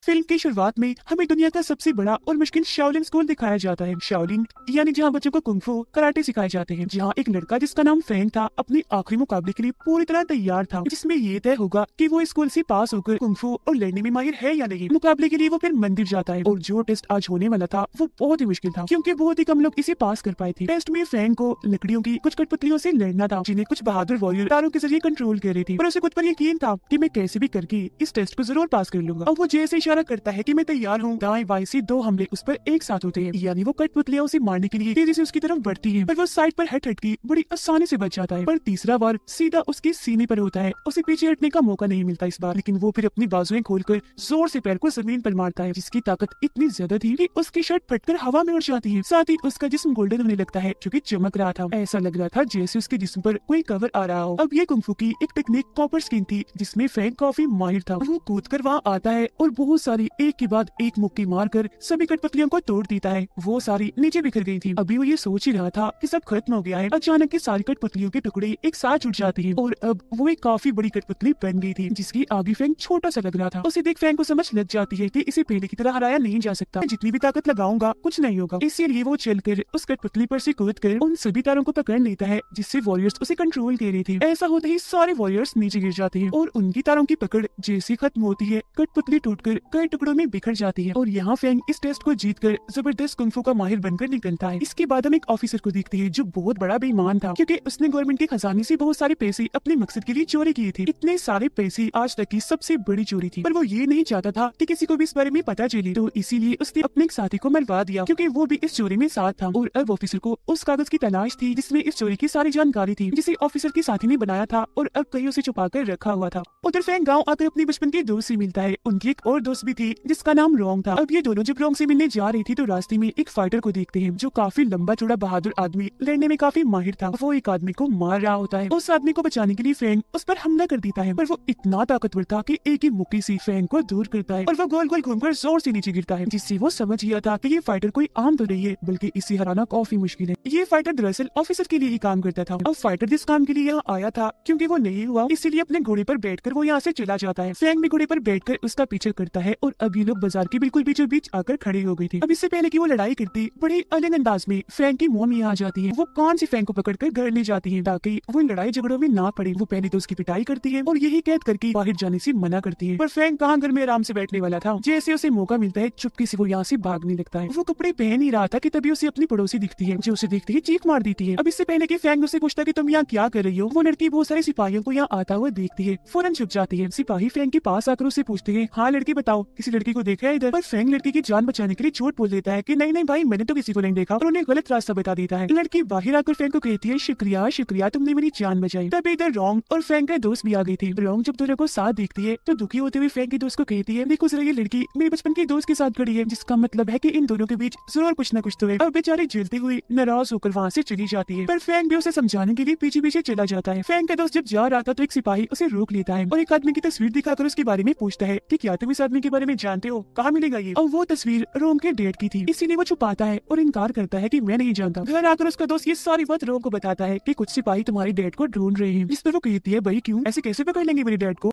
Film की शुरुआत में हमें दुनिया का सबसे बड़ा और मुश्किल शाओलिन स्कूल दिखाया जाता है। शाओलिन यानी जहाँ बच्चों को कुंग फू कराटे सिखाए जाते हैं। जहाँ एक लड़का जिसका नाम फैंग था अपने आखिरी मुकाबले के लिए पूरी तरह तैयार था, जिसमें ये तय होगा कि वो स्कूल से पास होकर कुंग फू और लड़ने में माहिर है या नहीं। मुकाबले के लिए वो फिर मंदिर जाता है और जो टेस्ट आज होने वाला था वो बहुत ही मुश्किल था, क्योंकि बहुत ही कम लोग इसे पास कर पाए थे। टेस्ट में फैंग को लकड़ियों की कुछ कठपुतलियों से लड़ना था, जिन्हें कुछ बहादुर वॉरियर तारों के जरिए कंट्रोल कर रही थी। पर उसे खुद पर यकीन था कि मैं कैसे भी करके इस टेस्ट को जरूर पास कर लूंगा। अब वो जैसे इशारा करता है कि मैं तैयार हूँ, दाएं बाएं से दो हमले उस पर एक साथ होते हैं, यानी वो कठपुतलियां उसे मारने के लिए तेजी से उसकी तरफ बढ़ती है, पर वो साइड पर हट के बड़ी आसानी से बच जाता है। पर तीसरा वार सीधा उसके सीने पर होता है। उसे पीछे हटने का मौका नहीं मिलता इस बार, लेकिन वो फिर अपनी बाजुएं खोलकर जोर से पैर को जमीन पर मारता है, जिसकी ताकत इतनी ज्यादा थी कि उसकी शर्ट फटकर हवा में उड़ जाती है। साथ ही उसका जिस्म गोल्डन होने लगता है, जो कि चमक रहा था। ऐसा लग रहा था जैसे उसके जिस्म पर कोई कवर आ रहा हो। अब ये कुंग फू की एक टेक्निक कॉपर स्किन थी, जिसमें फैंग काफी माहिर था। वो कूद कर वहाँ आता है और बहुत सारी एक के बाद एक मुक्की मारकर सभी कठपुतलियों को तोड़ देता है। वो सारी नीचे बिखर गई थी। अभी वो ये सोच ही रहा था कि सब खत्म हो गया है, अचानक के सारी कठपुतलियों के टुकड़े एक साथ जुट जाते हैं और अब वो एक काफी बड़ी कठपुतली बन गई थी, जिसकी आगे फैंग छोटा सा लग रहा था। उसे देख फैंग को समझ लग जाती है कि इसे पहले की तरह हराया नहीं जा सकता। जितनी भी ताकत लगाऊंगा कुछ नहीं होगा। इसीलिए वो चलकर उस कठपुतली पर से कूद कर उन सभी तारों को पकड़ लेता है, जिससे वॉरियर्स उसे कंट्रोल कर रही थी। ऐसा होते ही सारे वॉरियर्स नीचे गिर जाते हैं और उनकी तारों की पकड़ जैसे खत्म होती है, कठपुतली टूटकर कई टुकड़ों में बिखर जाती है। और यहाँ फैंग इस टेस्ट को जीतकर जबरदस्त कुंग फू का माहिर बनकर निकलता है। इसके बाद हम एक ऑफिसर को देखते हैं जो बहुत बड़ा बेईमान था, क्योंकि उसने गवर्नमेंट के खजाने से बहुत सारे पैसे अपने मकसद के लिए चोरी किए थे। इतने सारे पैसे आज तक की सबसे बड़ी चोरी थी, पर वो ये नहीं चाहता था कि किसी को भी इस बारे में पता चले, तो इसीलिए उसने अपने एक साथी को मरवा दिया, क्योंकि वो भी इस चोरी में साथ था। और अब ऑफिसर को उस कागज की तलाश थी जिसमें इस चोरी की सारी जानकारी थी, जिसे ऑफिसर के साथी ने बनाया था और अब कहीं उसे छुपा कर रखा हुआ था। उधर फैंग गाँव आकर अपने बचपन के दोस्त से मिलता है। उनकी एक और दोस्त भी थी जिसका नाम रोंग था। अब ये दोनों जब रोंग से मिलने जा रही थी तो रास्ते में एक फाइटर को देखते हैं, जो काफी लंबा चौड़ा बहादुर आदमी, लड़ने में काफी माहिर था। वो एक आदमी को मार रहा होता है। उस आदमी को बचाने के लिए फैंग उस पर हमला कर देता है, पर वो इतना ताकतवर था कि एक ही मुक्की से फैंग को दूर करता है और वो गोल गोल घूमकर जोर से नीचे गिरता है, जिससे वो समझ गया था कि ये फाइटर कोई आम तो नहीं है, बल्कि इसे हराना काफी मुश्किल है। ये फाइटर दरअसल ऑफिसर के लिए ही काम करता था। अब फाइटर जिस काम के लिए यहाँ आया था, क्योंकि वो नहीं हुआ, इसीलिए अपने घोड़े पर बैठकर वो यहाँ से चला जाता है। फैंग भी घोड़े पर बैठकर उसका पीछे करता है और अब ये लोग बाजार के बिल्कुल बीचों बीच आकर खड़े हो गई थी। अब इससे पहले कि वो लड़ाई करती, बड़ी अलग अंदाज में फैंग की मॉम यहाँ आ जाती है। वो कान से फैंग को पकड़कर घर ले जाती है ताकि वो लड़ाई झगड़ों में ना पड़े। वो पहले तो उसकी पिटाई करती है और यही कैद करके बाहर जाने से मना करती है, पर फैंग कहाँ घर में आराम से बैठने वाला था। जैसे उसे मौका मिलता है चुपके से वो यहाँ से भागने लगता है। वो कपड़े पहन ही रहा था कि तभी उसे अपनी पड़ोसी दिखती है, जो उसे देखते ही चीख मार देती है। अब इससे पहले कि फैंग उसे पूछता कि तुम यहाँ क्या कर रही हो, वो लड़की बहुत सारे सिपाहियों को यहाँ आता हुआ देखती है, फौरन छुप जाती है। सिपाही फैंग के पास आकर उसे पूछते हैं, हाँ लड़की बताओ, किसी लड़की को देखा है इधर? पर फैंग लड़की की जान बचाने के लिए झूठ बोल देता है कि नहीं नहीं भाई, मैंने तो किसी को नहीं देखा, और उन्हें गलत रास्ता बता देता है। लड़की बाहर आकर फैंग को कहती है, शुक्रिया शुक्रिया, तुमने मेरी जान बचाई। तभी इधर रोंग और फैंग का दोस्त भी आ गई थी। रोंग जब दोनों को साथ देखती है तो दुखी होते हुए फैंग के दोस्त को कहती है, देखो जरा ये लड़की मेरे बचपन के दोस्त के साथ खड़ी है, जिसका मतलब है कि इन दोनों के बीच जरूर कुछ न कुछ तो है। अब बेचारी जलती हुई नाराज होकर वहाँ से चली जाती है, पर फैंग भी उसे समझाने के लिए पीछे पीछे चला जाता है। फैंग का दोस्त जब जा रहा था तो एक सिपाही उसे रोक लेता है और एक आदमी की तस्वीर दिखाकर उसके बारे में पूछता है कि क्या तुम इस आदमी के बारे में जानते हो, कहाँ मिलेगा ये? और वो तस्वीर रोम के डेट की थी, इसीलिए वो छुपाता है और इनकार करता है कि मैं नहीं जानता। घर आकर उसका दोस्त ये सारी बात रोम को बताता है कि कुछ सिपाही तुम्हारी डेट को ढूंढ रहे हैं, जिस पर वो कहती है, भाई क्यों, ऐसे कैसे पकड़ लेंगे मेरी डेट को?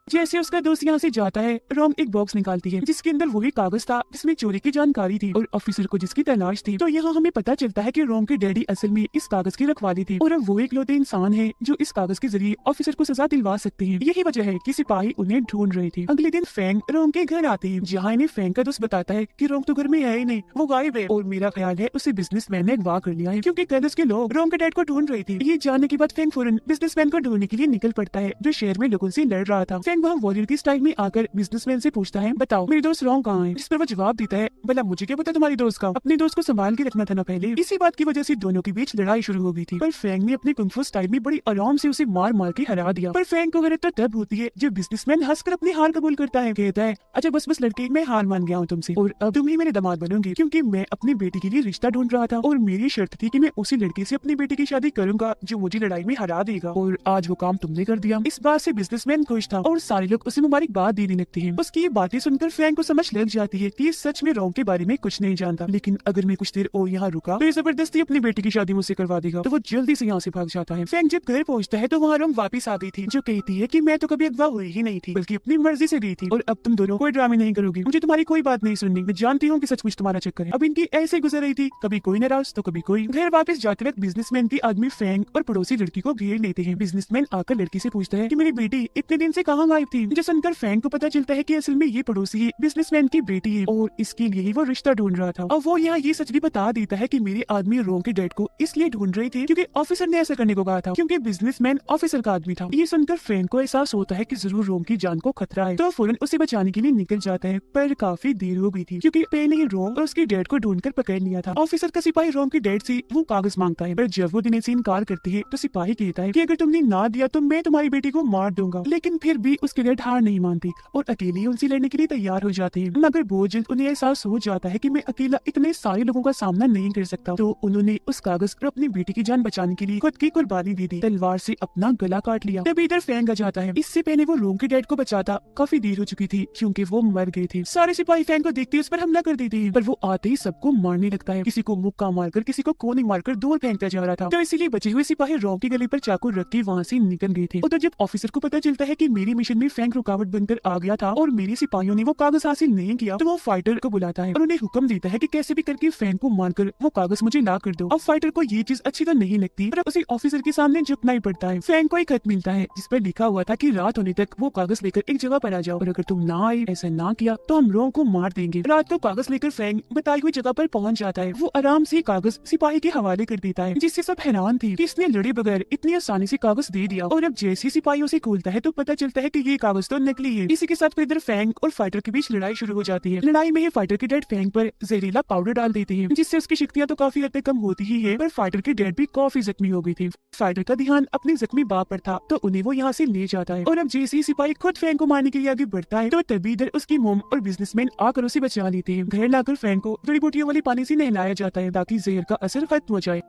जैसे उसका दोस्त यहाँ से जाता है, रोम एक बॉक्स निकालती है जिसके अंदर वही कागज था जिसमें चोरी की जानकारी थी और ऑफिसर को जिसकी तलाश थी। तो यहाँ हमें पता चलता है कि रोम के डैडी असल में इस कागज की रखवाली थी और अब वो इकलौते इंसान है जो इस कागज के जरिए ऑफिसर को सजा दिलवा सकते हैं। यही वजह है कि सिपाही उन्हें ढूंढ रहे थे। अगले दिन फैंग रोम के घर आते हैं, जहाँ इन्हें फैंग का दोस्त बताता है कि रोम तो घर में है ही नहीं, वो गायब है और मेरा ख्याल है उसे बिजनेसमैन ने अगवा कर लिया है, क्योंकि कागज के लोग रोम के डैड को ढूंढ रहे थे। ये जानने के बाद फैंग फौरन बिजनेसमैन को ढूंढने के लिए निकल पड़ता है, जो शहर में लोगों से लड़ रहा था। फैंग वहाँ वॉरियर की स्टाइल में आकर बिजनेसमैन से पूछता है, बताओ मेरे दोस्त रोंग कहाँ है? जिस पर वो जवाब देता है, भला मुझे क्या पता तुम्हारी दोस्त का, अपने दोस्त को संभाल के रखना था ना पहले। इसी बात की वजह से दोनों के बीच लड़ाई शुरू हो गई थी, पर फैंग ने अपने कुंग फू स्टाइल में बड़ी आराम से उसे मार मार के हरा दिया। पर फैंग को हैरत तब होती है जब बिजनेसमैन हंसकर अपनी हार कबूल करता है, कहता है, अच्छा बस बस लड़के, मैं हार मान गया हूँ तुमसे और अब तुम ही मेरे दामाद बनोगे, क्योंकि मैं अपनी बेटी के लिए रिश्ता ढूंढ रहा था और मेरी शर्त थी कि मैं उसी लड़के से अपनी बेटी की शादी करूंगा जो मुझे लड़ाई में हरा देगा, और आज वो काम तुमने कर दिया। इस बात से बिजनेसमैन खुश था और सारे लोग उसे मुबारकबाद देने लगते हैं। उसकी ये बातें सुनकर फ्रैंक को समझ लग जाती है कि ये सच में रोम के बारे में कुछ नहीं जानता, लेकिन अगर मैं कुछ देर और यहाँ रुका तो ये जबरदस्ती अपनी बेटी की शादी मुझसे करवा देगा। तो वो जल्दी से यहाँ से भाग जाता है। फ्रैंक जब घर पहुँचता है तो वहाँ रोम वापिस आ गई थी, जो कहती है कि मैं तो कभी अगवा हुई ही नहीं थी, बल्कि अपनी मर्जी से गई थी, और अब तुम दोनों कोई ड्रामे नहीं करोगी। मुझे तुम्हारी कोई बात नहीं सुननी। मैं जानती हूँ कि सचमुच तुम्हारा चक्कर है। अब इनकी ऐसे गुजर रही थी, कभी कोई नाराज तो कभी कोई। घर वापस जाते वक्त बिजनेसमैन की आदमी फ्रैंक और पड़ोसी लड़की को घेर लेते हैं। बिजनेसमैन आकर लड़की से पूछता है कि मेरी बेटी इतने दिन से कहाँ गायब थी। जो सुनकर फ्रैंक को पता चलता है कि असल में ये पड़ोसी बिजनेसमैन की बेटी है और इसके लिए ही वो रिश्ता ढूंढ रहा था। और वो यहाँ ये सच भी बता देता है कि मेरे आदमी रोम के डैड को इसलिए ढूंढ रहे थे क्योंकि ऑफिसर ने ऐसा करने को कहा था, क्योंकि बिजनेसमैन ऑफिसर का आदमी था। ये सुनकर फ्रैंक को एहसास होता है कि जरूर रोम की जान को खतरा है, तो फौरन उसे बचाने के लिए निकल जाता है। पर काफी देर हो गई थी क्योंकि पहले ही रोम और उसके डैड को ढूंढकर पकड़ लिया था। ऑफिसर का सिपाही रोम के डैड से वो कागज मांगता है, पर जब वो देने से इनकार करती है तो सिपाही कहता है कि अगर तुमने ना दिया तो मैं तुम्हारी बेटी को मार दूंगा। लेकिन फिर भी उसके डैड हार नहीं मानती और अकेले उनसे लड़ने के लिए तैयार हो जाते हैं। मगर बहुत जल्द उन्हें एहसास हो जाता है कि मैं अकेला इतने सारे लोगों का सामना नहीं कर सकता, तो उन्होंने उस कागज पर अपनी बेटी की जान बचाने के लिए खुद की कुर्बानी दे दी, तलवार से अपना गला काट लिया। तभी इधर फ्रैंक आ जाता है। इससे पहले वो रोम के डैड को बचाता काफी देर हो चुकी थी क्योंकि वो मर गए थे। सारे सिपाही फ्रैंक को देखते उस पर हमला कर देते हैं, पर वो आते ही सबको मारने लगता है। किसी को मुक्का मारकर, किसी को कोनी मारकर दूर फेंकता जा रहा था। तो इसीलिए बचे हुए सिपाही रोम की गले पर चाकू रख के वहाँ से निकल गए थे। उधर जब ऑफिसर को पता चलता है कि मेरी मिशन में फ्रैंक रुकावट बनकर आ गया था और मेरे सिपाहियों ने वो कागज हासिल नहीं किया, तो वो फाइटर को बुलाता है और उन्हें हुक्म देता है कि कैसे भी करके फ्रैंक को मारकर वो कागज मुझे ला कर दो। अब फाइटर को ये चीज अच्छी तो नहीं लगती, पर उसी ऑफिसर के सामने झुकना ही पड़ता है। फ्रैंक को एक खत मिलता है जिस पर लिखा हुआ था कि रात होने तक वो कागज लेकर एक जगह पर आ जाओ और अगर तुम ना आए, ऐसा ना किया तो हम रोम को मार देंगे। रात को कागज लेकर फ्रैंक बताई हुई जगह पर पहुंच जाता है। वो आराम से कागज सिपाही के हवाले कर देता है, जिससे सब हैरान थे कि इसने लड़े बगैर इतनी आसानी से कागज दे दिया। और अब जैसे सिपाहियों से खोलता है तो पता चलता है कि ये कागज तो नकली है। इसी के साथ फिर इधर फ्रैंक और फाइटर के बीच लड़ाई शुरू हो जाती है। लड़ाई में ही फाइटर के डैड फ्रैंक पर जहरीला पाउडर डाल देते हैं, जिससे उसकी शक्तियां तो काफी हद तक कम होती ही है, पर फाइटर के डैड भी काफी जख्मी हो गई थी। फाइटर का ध्यान अपने जख्मी बाप पर था, तो उन्हें वो यहाँ से ले जाता है। और अब जैसे ही सिपाही खुद फ्रैंक को मारने के लिए आगे बढ़ता है तो तभी इधर उसकी मोम और बिजनेसमैन आकर उसे बचा लेते हैं। घर लाकर फ्रैंक को जड़ी बूटियों वाले पानी से नहलाया जाता है ताकि जहर का असर खत्म हो जाए।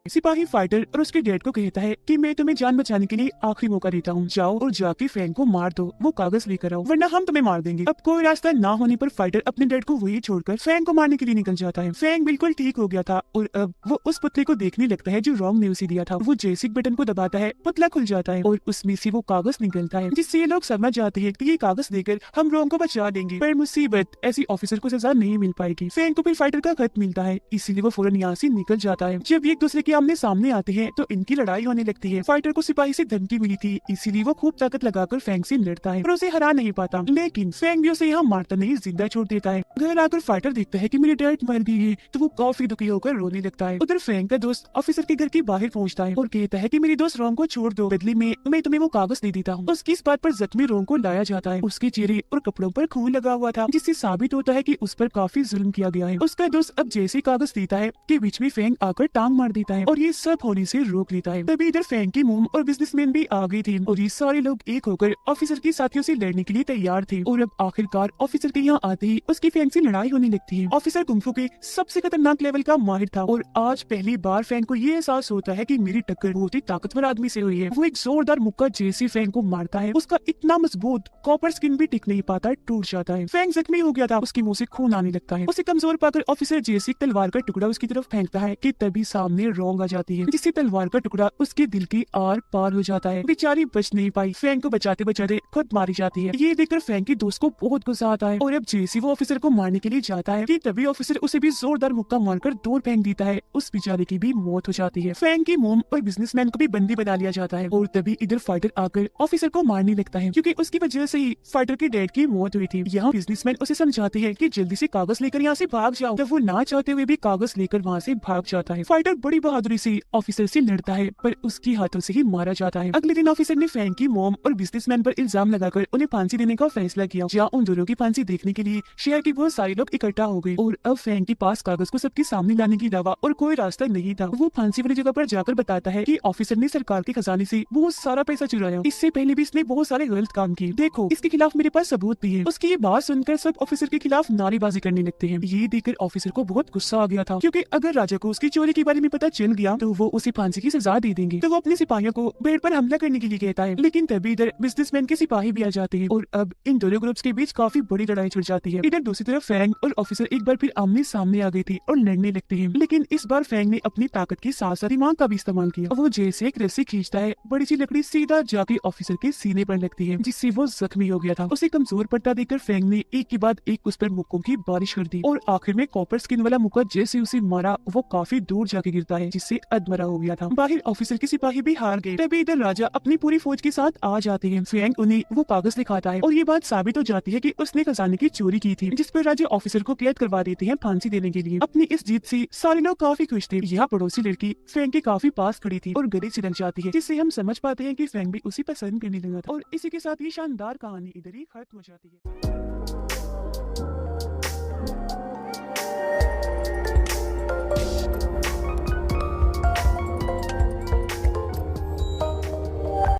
सिपाही फाइटर और उसके डैड को कहता है कि मैं तुम्हें जान बचाने के लिए आखिरी मौका देता हूँ, जाओ और जाके फ्रैंक को मार दो, वो कागज लेकर आओ वरना हम तुम्हें मार देंगे। अब कोई रास्ता ना होने पर फाइटर अपने डैड को वही छोड़कर फ्रैंक को मारने के लिए निकल जाता है। फ्रैंक बिल्कुल ठीक हो गया था और अब वो उस पुतले को देखने लगता है जो रोम ने उसे दिया था। वो जैसे बटन को दबाता है पुतला खुल जाता है और उसमें से वो कागज निकलता है, जिससे ये लोग समझ जाते हैं कि ये कागज देकर हम रोम को बचा देंगे। पर मुसीबत, ऐसी ऑफिसर को सजा नहीं मिल पाएगी। फ्रैंक को फिर फाइटर का खत मिलता है, इसीलिए वो फौरन यहाँ से निकल जाता है। जब एक दूसरे के आमने सामने आते हैं तो इनकी लड़ाई होने लगती है। फाइटर को सिपाही से धमकी मिली थी, इसीलिए वो खूब ताकत लगाकर फ्रैंक से लड़ता है पर उसे हरा नहीं पाता। लेकिन फ्रैंक भी उसे यहाँ मारता नहीं, जिंदा छोड़ देता है। घर आकर फाइटर देखता है कि मेरे डैड मर गए हैं, तो वो काफी दुखी होकर रोने लगता है। उधर फ्रैंक का दोस्त ऑफिसर के घर के बाहर पहुँचता है और कहता है कि मेरी दोस्त रोम को छोड़ दो, बदले में मैं तुम्हें वो कागज दे देता हूँ। उसकी इस बात पर जख्मी रोम को लाया जाता है। उसके चेहरे और कपड़ों पर खून लगा हुआ था, जिससे साबित होता है कि उस पर काफी जुल्म किया गया है। उसका दोस्त अब जैसे कागज देता है कि बीच में फ्रैंक आकर टांग मार देता है और ये सब होने से रोक लेता है। तभी इधर फ्रैंक की मोम और बिजनेसमैन भी आ गई थी और ये सारे लोग एक होकर ऑफिसर के साथियों से लड़ने के लिए तैयार थे। और अब आखिरकार ऑफिसर के यहाँ आते ही उसकी फ्रैंक से लड़ाई होने लगती है। ऑफिसर कुंफू के सबसे खतरनाक लेवल का माहिर था और आज पहली बार फ्रैंक को ये एहसास होता है कि मेरी टक्कर बहुत ही ताकतवर आदमी से हुई है। वो एक जोरदार मुक्का जैसे फ्रैंक को मारता है, उसका इतना मजबूत कॉपर स्किन भी टिक नहीं पाता, टूट जाता है। फ्रैंक जख्मी हो गया था, उसके मुंह से खून आने लगता है। उसे कमजोर पाकर ऑफिसर जैसे तलवार का टुकड़ा उसकी तरफ फेंकता है कि तभी सामने रोंग आ जाती है, जिससे तलवार का टुकड़ा उसके दिल की आर पार हो जाता है। बेचारी बच नहीं पाई, फ्रैंक को बचाते बचाते खुद मारी जाती है। ये देखकर फ्रैंक के दोस्त को बहुत गुस्सा आता है और अब जैसे वो ऑफिसर को मारने के लिए जाता है कि तभी ऑफिसर उसे भी जोरदार मुक्का मारकर दूर फेंक देता है। उस बेचारे की भी मौत हो जाती है। फ्रैंक की मोम और बिजनेसमैन को भी बंदी बना लिया जाता है और तभी इधर फाइटर आकर ऑफिसर को मारने लगता है, क्योंकि उसकी वजह से ही फाइटर के डैड की मौत हुई थी। यहाँ बिजनेसमैन उसे समझाते हैं कि जल्दी से कागज लेकर यहाँ से भाग जाओ, तब वो ना चाहते हुए भी कागज लेकर वहाँ से भाग जाता है। फाइटर बड़ी बहादुरी से ऑफिसर से लड़ता है पर उसकी हाथों से ही मारा जाता है। अगले दिन ऑफिसर ने फ्रैंक की मोम और बिजनेसमैन पर इल्जाम लगाकर उन्हें फांसी देने का फैसला किया। जहाँ उन दोनों की फांसी देखने के लिए शहर के बहुत सारे लोग इकट्ठा हो गए और अब फ्रैंक के पास कागज को सबके सामने लाने की दवा और कोई रास्ता नहीं था। वो फांसी वाली जगह पर जाकर बताता है कि ऑफिसर ने सरकार के खजाने से बहुत सारा पैसा चुराया, इससे पहले भी इसने बहुत सारे गलत काम किए, देखो इसके खिलाफ मेरे पास सबूत भी है। उसकी ये बात सुनकर सब ऑफिसर के खिलाफ नारेबाजी करने लगते हैं। ये देखकर ऑफिसर को बहुत गुस्सा आ गया था, क्योंकि अगर राजा को उसकी चोरी के बारे में पता चल मिल गया तो वो उसे फांसी की सजा दे देंगे। तो वो अपने सिपाहियों को बेड पर हमला करने के लिए कहता है, लेकिन तभी इधर बिजनेसमैन के सिपाही भी आ जाते हैं और अब इन दोनों ग्रुप्स के बीच काफी बड़ी लड़ाई छिड़ जाती है। इधर दूसरी तरफ फैंग और ऑफिसर एक बार फिर आमने सामने आ गए थे और लड़ने लगते हैं, लेकिन इस बार फैंग ने अपनी ताकत के साथ साथ दिमाग का भी इस्तेमाल किया। वो जेल से एक रस्सी खींचता है, बड़ी सी लकड़ी सीधा जाके ऑफिसर के सीने पर लगती है, जिससे वो जख्मी हो गया था। उसे कमजोर पड़ता देखकर फैंग ने एक के बाद एक उस पर मुक्कों की बारिश कर दी और आखिर में कॉपर स्किन वाला मुक्का जैसे उसे मारा वो काफी दूर जाके गिरता है, जिससे अधमरा हो गया था। बाहर ऑफिसर के सिपाही भी हार गए। तभी इधर राजा अपनी पूरी फौज के साथ आ जाते हैं। फैंग उन्हें वो कागज दिखाता है और ये बात साबित हो जाती है कि उसने खजाने की चोरी की थी, जिस पर राजा ऑफिसर को कैद करवा देते हैं फांसी देने के लिए। अपनी इस जीत से सारे लोग काफी खुश थे। यहाँ पड़ोसी लड़की फैंग के काफी पास खड़ी थी और गले से लग जाती है, जिससे हम समझ पाते हैं कि फैंग भी उसी पसंद करने लगा था। और इसी के साथ ये शानदार कहानी इधर ही खत्म हो जाती है।